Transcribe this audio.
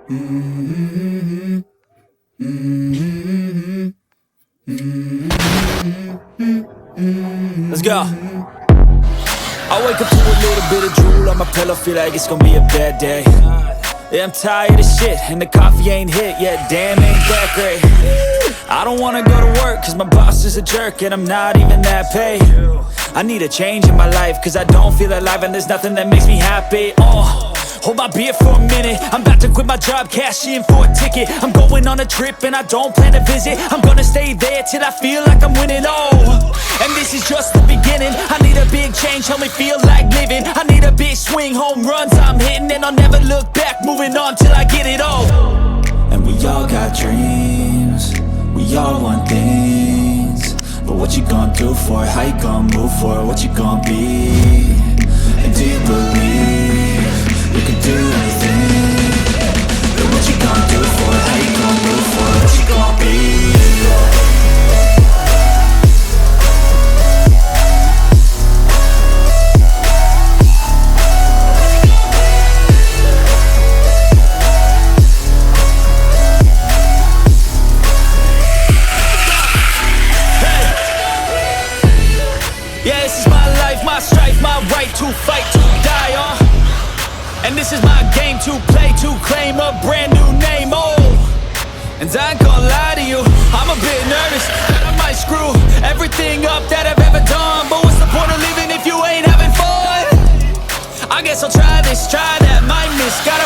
Mm-hmm. Mm-hmm. Mm-hmm. Let's go. I wake up to a little bit of drool on my pillow, feel like it's gonna be a bad day. Yeah, I'm tired of shit, and the coffee ain't hit yet, damn, ain't that great. I don't wanna go to work, cause my boss is a jerk, and I'm not even that paid. I need a change in my life, cause I don't feel alive, and there's nothing that makes me happy. Hold my beer for a minute, I'm about to quit my job, cash in for a ticket. I'm going on a trip and I don't plan to visit. I'm gonna stay there till I feel like I'm winning, and this is just the beginning. I need a big change, help me feel like living. I need a big swing, home runs I'm hitting, and I'll never look back, moving on till I get it all. And we all got dreams, we all want things, but what you gonna do for it? How you gonna move for it? What you gonna be? And do you believe you can do anything? But what you gonna do for it? How you gonna move for it? What you gonna be? Yeah, this is my life, my strife, my right to fight, to die, and this is my game to play, to claim a brand new name, and I ain't gonna lie to you, I'm a bit nervous that I might screw everything up that I've ever done. But what's the point of living if you ain't having fun? I guess I'll try this, try that, might miss, gotta